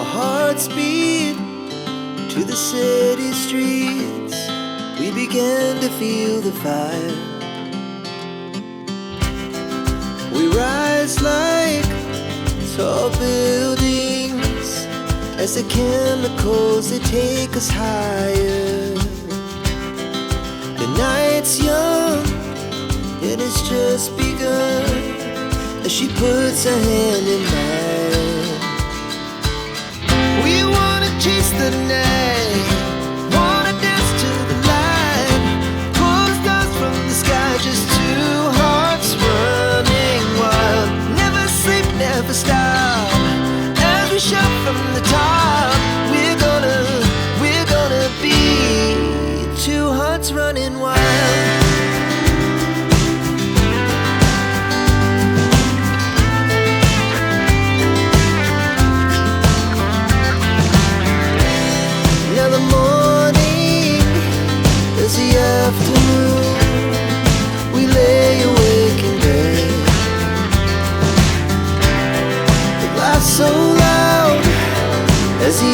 Our hearts beat to the city streets. We began to feel the fire. We rise like tall buildings as the chemicals, they take us higher. The night's young, it has just begun, as she puts her hand in mine. We wanna chase the night, wanna dance to the light, pull the stars from the sky, just two hearts running wild. Never sleep, never stop, as we shout from the top. We're gonna be two hearts running wild. Now the morning is the afternoon. We lay awake in bed. The laughs so loud as the